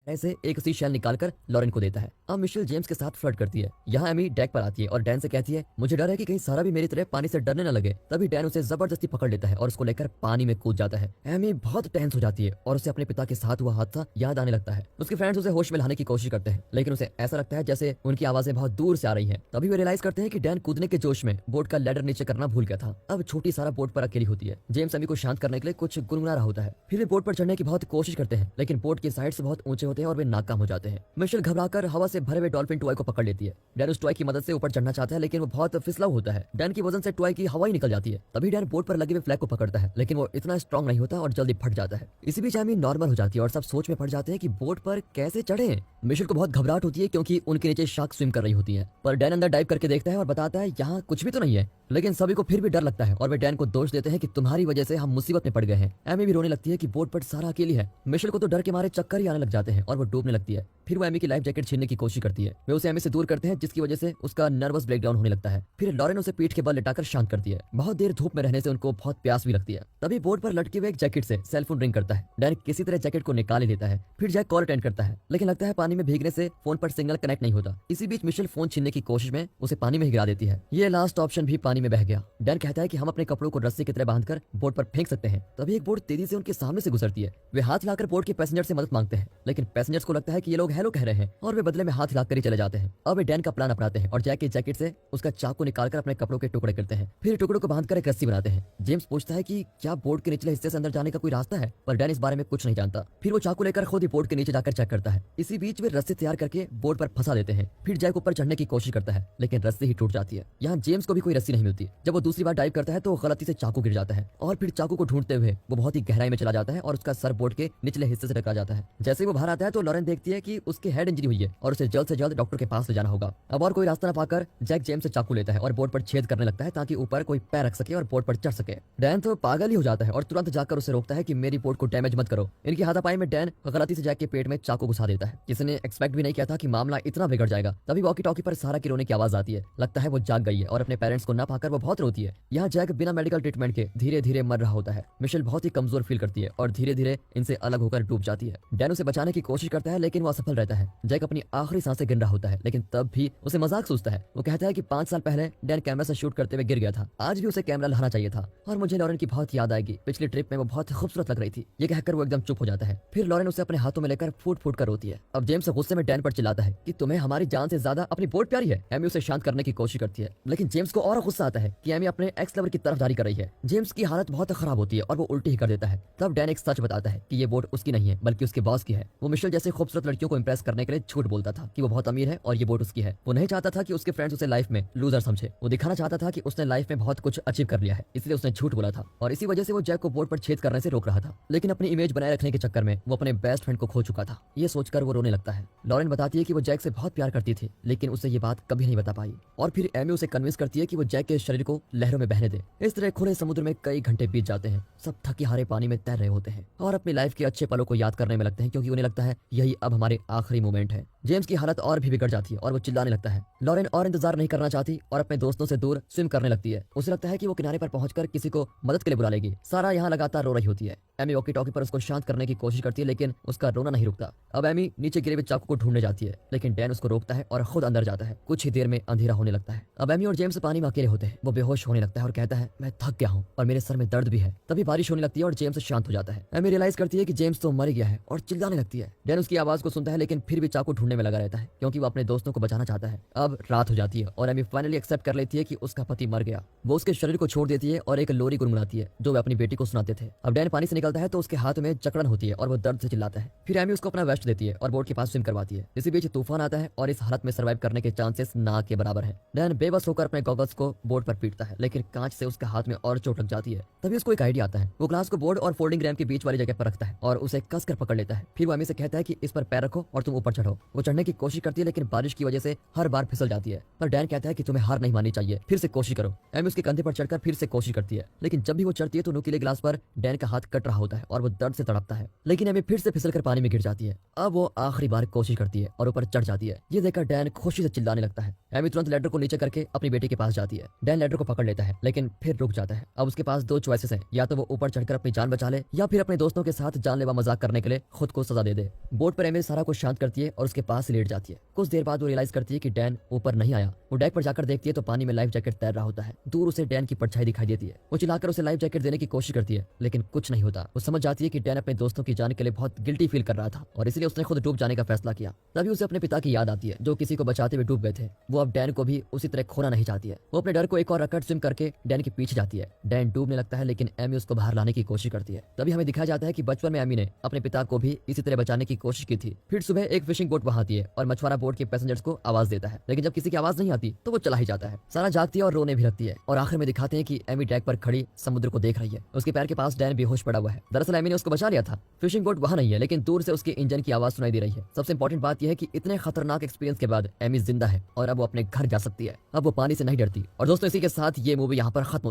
ऐसे एक सी शेल निकालकर लॉरेन को देता है। अब मिशेल जेम्स के साथ फ्लर्ट करती है। यहाँ एमी डेक पर आती है और डैन से कहती है, मुझे डर है कि कहीं सारा भी मेरी तरह पानी से डरने न लगे। तभी डैन उसे जबरदस्ती पकड़ लेता है और उसको लेकर पानी में कूद जाता है। एमी बहुत टेंस हो जाती है और उसे अपने पिता के साथ हुआ हादसा याद आने लगता है। उसके फ्रेंड्स उसे होश में लाने की कोशिश करते हैं, लेकिन उसे ऐसा लगता है जैसे उनकी आवाजें बहुत दूर से आ रही है। तभी वे रियलाइज करते हैं कि डैन कूदने के जोश में बोट का लैडर नीचे करना भूल गया था। अब छोटी सारा बोट पर अकेली होती है। जेम्स एमी को शांत करने के लिए कुछ गुनगुना रहा होता है। फिर वे बोट पर चढ़ने की बहुत कोशिश करते हैं, लेकिन बोट के साइड से बहुत ऊंचे होते हैं और वे नाकाम हो जाते हैं। मिशेल घबराकर हवा से भरे हुए डॉल्फिन टॉय को पकड़ लेती है। डैन उस टॉय की मदद से ऊपर चढ़ना चाहता है, लेकिन वो बहुत फिसलाऊ होता है। डैन की वजन से टॉय की हवा ही निकल जाती है। तभी डैन बोट पर लगे हुए फ्लैग को पकड़ता है, लेकिन वो इतना स्ट्रॉन्ग नहीं होता और जल्दी फट जाता है। इसी बीच एमी नॉर्मल हो जाती है और सब सोच में पड़ जाते हैं कि बोट पर कैसे चढ़े। मिशेल को बहुत घबराहट होती है क्योंकि उनके नीचे शार्क स्विम कर रही होती है, पर डैन अंदर डाइव करके देखता है और बताता है यहाँ कुछ भी तो नहीं है। लेकिन सभी को फिर भी डर लगता है और वे डैन को दोष देते हैं कि तुम्हारी वजह से हम मुसीबत में पड़ गए हैं। एमी भी रोने लगती है कि बोट पर सारा अकेली है। मिशेल को तो डर के मारे चक्कर ही आने लग जाते हैं और वो डूबने लगती है। फिर वो एमी की लाइफ जैकेट छीनने की कोशिश करती है। वे उसे एमी से दूर करते हैं, जिसकी वजह से उसका नर्वस ब्रेकडाउन होने लगता है। फिर लॉरेन उसे पीठ के बल लिटाकर शांत करती है। बहुत देर धूप में रहने से उनको बहुत प्यास भी लगती है। तभी बोट पर लटके हुए एक जैकेट से सेल फोन रिंग करता है। डैन किसी तरह जैकेट को निकाल ही लेता है। फिर जैक कॉल अटेंड करता है, लेकिन लगता है पानी में भीगने से फोन पर सिग्नल कनेक्ट नहीं होता। इसी बीच मिशेल फोन छीनने की कोशिश में उसे पानी में ही गिरा देती है। ये लास्ट ऑप्शन भी पानी में बह गया। डैन कहता है कि हम अपने कपड़ों को रस्सी की तरह बांधकर बोट पर फेंक सकते हैं। तभी एक बोट तेजी से उनके सामने से गुजरती है। वे हाथ हिलाकर बोट के पैसेंजर से मदद मांगते हैं, लेकिन पैसेंजर्स को लगता है कि ये लोग हेलो कह रहे हैं और वे बदले में हाथ हिलाकर ही चले जाते हैं। अब वे डैन का प्लान अपनाते हैं और जैक की जैकेट से उसका चाकू निकालकर अपने कपड़ों के टुकड़े करते हैं। फिर टुकड़ों को बांधकर एक रस्सी बनाते हैं। जेम्स पूछता है कि क्या बोट के निचले हिस्से से अंदर जाने का कोई रास्ता है, पर डैन इस बारे में कुछ नहीं जानता। फिर वो चाकू लेकर खुद ही बोट के नीचे जाकर चेक करता है। इसी बीच वे रस्सी तैयार करके बोट पर फंसा देते हैं। फिर जैक ऊपर चढ़ने की कोशिश करता है, लेकिन रस्सी ही टूट जाती है। यहाँ जेम्स को भी कोई रस्सी नहीं मिलती। जब वो दूसरी बार डाइव करता है तो गलती से चाकू गिर जाता है और फिर चाकू को ढूंढते हुए वो बहुत ही गहराई में चला जाता है और उसका सर बोट के निचले हिस्से से टकरा जाता है। जैसे ही वो बाहर आता है तो लॉरेन देखती है कि उसके हेड इंजरी हुई है और उसे जल्द से जल्द डॉक्टर के पास ले जाना होगा। अब और कोई रास्ता न पाकर जैक जेम्स से चाकू लेता है और बोट पर छेद करने लगता है ताकि ऊपर कोई पैर रख सके और बोट पर चढ़ सके। डैन तो पागल ही हो जाता है और तुरंत जाकर उसे रोकता है कि मेरी बोट को डैमेज मत करो। इनकी हाथापाई में डैन गलती से जैक के पेट में चाकू घुसा देता है। किसी ने एक्सपेक्ट भी नहीं किया था कि मामला इतना बिगड़ जाएगा। तभी वॉकी टॉकी पर सारा की रोने की आवाज आती है। लगता है वो जाग गई है और अपने पेरेंट्स को न पाकर वो बहुत रोती है। यहाँ जैक बिना मेडिकल ट्रीटमेंट के धीरे धीरे मर रहा होता है। मिशेल बहुत ही कमजोर फील करती है और धीरे धीरे इनसे अलग होकर डूब जाती है। डैन उसे बचाने की कोशिश करता है, लेकिन वो असफल रहता है। जैक अपनी आखिरी सांसें गिन रहा होता है, लेकिन तब भी उसे मजाक सूझता है। वो कहता है कि 5 साल पहले डैन कैमरा से शूट करते हुए गिर गया था। आज भी उसे कैमरा लाना चाहिए था और मुझे लॉरेन की बहुत याद आएगी। पिछली ट्रिप में वो बहुत खूबसूरत लग रही थी। ये कहकर वो एकदम चुप हो जाता है। फिर लॉरेन उसे अपने हाथों में लेकर फूट फूट कर रोती है। अब जेम्स गुस्से में डैन पर चिल्लाता है कि तुम्हें हमारी जान से ज्यादा अपनी बोट प्यारी है। एमी उसे शांत करने की कोशिश करती है, लेकिन जेम्स को और गुस्सा आता है कि एमी अपने एक्स लवर की तरफदारी कर रही है। जेम्स की हालत बहुत खराब होती है और वो उल्टी ही कर देता है। तब डैन एक सच बताता है कि ये बोट उसकी नहीं है बल्कि उसके बॉस की है। वो मिशेल जैसे खूबसूरत लड़कियों को इंप्रेस करने के लिए झूठ बोलता था कि वो बहुत अमीर है और ये बोट उसकी है। वो नहीं चाहता था कि उसके फ्रेंड्स उसे लाइफ में लूजर समझे। वो दिखाना चाहता था कि उसने लाइफ में बहुत कुछ अचीव कर लिया है, इसलिए उसने झूठ बोला था और इसी वजह से वो जैक को बोट पर छेद करने से रोक रहा था। लेकिन अपनी इमेज बनाए रखने के चक्कर में वो अपने बेस्ट फ्रेंड को खो चुका था। ये सोचकर वो रोने लगता है। लॉरेन बताती है कि वो जैक से बहुत प्यार करती थी, लेकिन उसे ये बात कभी नहीं बता पाई। और फिर एमी उसे कन्विंस करती है कि वो जैक के शरीर को लहरों में बहने दे। इस तरह खुले समुद्र में कई घंटे बीत जाते हैं। सब थके हारे पानी में तैर रहे होते हैं और अपनी लाइफ के अच्छे पलों को याद करने में लगते हैं, क्योंकि उन्हें लगता है यही अब हमारे आखिरी मोमेंट है। जेम्स की हालत और भी बिगड़ जाती है और वो चिल्लाने लगता है। लॉरेन और इंतजार नहीं करना चाहती और अपने दोस्तों से दूर स्विम करने लगती है। उसे लगता है कि वो किनारे पर पहुंचकर किसी को मदद के लिए बुला लेगी। सारा यहाँ लगातार रो रही होती है। एमी वॉकी टॉकी पर उसको शांत करने की कोशिश करती है, लेकिन उसका रोना नहीं रुकता। अब एमी नीचे गिरे हुए चाकू को ढूंढने जाती है, लेकिन डैन उसको रोकता है और खुद अंदर जाता है। कुछ ही देर में अंधेरा होने लगता है। अब एमी और जेम्स पानी में अकेले होते हैं। वो बेहोश होने लगता है और कहता है मैं थक गया हूँ और मेरे सर में दर्द भी है। तभी बारिश होने लगती है और जेम्स शांत हो जाता है। एमी रियलाइज करती है कि जेम्स तो मर गया है और चिल्लाने लगती है। डैन उसकी आवाज को सुनता है, लेकिन फिर भी चाकू ढूंढने में लगा रहता है, क्योंकि वो अपने दोस्तों को बचाना चाहता है। अब रात हो जाती है और एमी फाइनली एक्सेप्ट कर लेती है कि उसका पति मर गया। वो उसके शरीर को छोड़ देती है और एक लोरी गुनगुनाती है जो वे अपनी बेटी को सुनाते थे। अब डैन पानी से निकलता है तो उसके हाथ में जकड़न होती है और वो दर्द से चिल्लाता है। फिर एमी उसको अपना वेस्ट देती है और बोट के पास स्विम करवाती है। इसी बीच तूफान आता है और इस हालत में सर्वाइव करने के चांसेस ना के बराबर है। डैन बेबस होकर अपने गॉगल्स को बोर्ड पर पीटता है, लेकिन कांच से उसके हाथ में और चोट लग जाती है। तभी उसको एक आइडिया आता है। वो ग्लास को बोर्ड और फोल्डिंग रैम के बीच वाली जगह पर रखता है और उसे कसकर पकड़ लेता है। फिर वो एमी से कहता है कि इस पर पैर रखो और तुम ऊपर चढ़ो। वो चढ़ने की कोशिश करती है, लेकिन बारिश की वजह से हर बार फिसल जाती है। पर डैन कहता है कि तुम्हें हार नहीं माननी चाहिए, फिर से कोशिश करो। एमी उसके कंधे पर चढ़कर फिर से कोशिश करती है, लेकिन जब भी वो चढ़ती है तो नुकीले ग्लास पर डैन का हाथ कट रहा होता है और वो दर्द से तड़पता है। लेकिन एमी फिर से फिसलकर पानी में गिर जाती है। अब वो आखिरी बार कोशिश करती है और ऊपर चढ़ जाती है। ये देखकर डैन खुशी से चिल्लाने लगता है। एमी तुरंत लैडर को नीचे करके अपनी बेटी के पास जाती है। डैन लैडर को पकड़ लेता है लेकिन फिर रुक जाता है। अब उसके पास 2 चॉइसेस हैं, या तो वो ऊपर चढ़कर अपनी जान बचा ले या फिर अपने दोस्तों के साथ जानलेवा मजाक करने के लिए खुद को सजा दे दे। बोट पर एमी सारा कुछ शांत करती है और उसके पास ही लेट जाती है। कुछ देर बाद वो रियलाइज करती है कि डैन ऊपर नहीं आया। वो डेक पर जाकर देखती है तो पानी में लाइफ जैकेट तैर रहा होता है। दूर उसे डैन की परछाई दिखाई देती है। वो चिल्लाकर उसे लाइफ जैकेट देने की कोशिश करती है लेकिन कुछ नहीं होता। वो समझ जाती है कि डैन अपने दोस्तों की जान के लिए बहुत गिल्टी फील कर रहा था और इसलिए उसने खुद डूब जाने का फैसला किया। तभी उसे अपने पिता की याद आती है जो किसी को बचाते हुए डूब गए थे। वो अब डैन को भी उसी तरह खोना नहीं चाहती है। वो अपने डर को एक और रकट स्विम करके डैन के पीछे जाती है। डैन डूबने लगता है लेकिन एमी उसको बाहर लाने की कोशिश करती है। तभी हमें दिखाया जाता है कि बचपन में एमी ने अपने पिता को भी इसी तरह बचाने की कोशिश की थी। फिर सुबह एक फिशिंग बोट वहां आती है और मछुआरा बोट के पैसेंजर्स को आवाज देता है, लेकिन जब किसी की आवाज नहीं आती तो वो चला ही जाता है। सारा जागती है और रोने भी लगती है और आखिर में दिखाते हैं कि एमी डेक पर खड़ी समुद्र को देख रही है। उसके पैर के पास डैन बेहोश पड़ा हुआ है। दरअसल एमी ने उसको बचा लिया था। फिशिंग बोट वहां नहीं है लेकिन दूर से उसके इंजन की आवाज सुनाई दे रही है। सबसे इंपॉर्टेंट बात यह है कि इतने खतरनाक एक्सपीरियंस के बाद एमी जिंदा है और अब वो अपने घर जा सकती है। अब वो पानी से नहीं डरती। और दोस्तों इसी के साथ ये मूवी यहाँ पर खत्म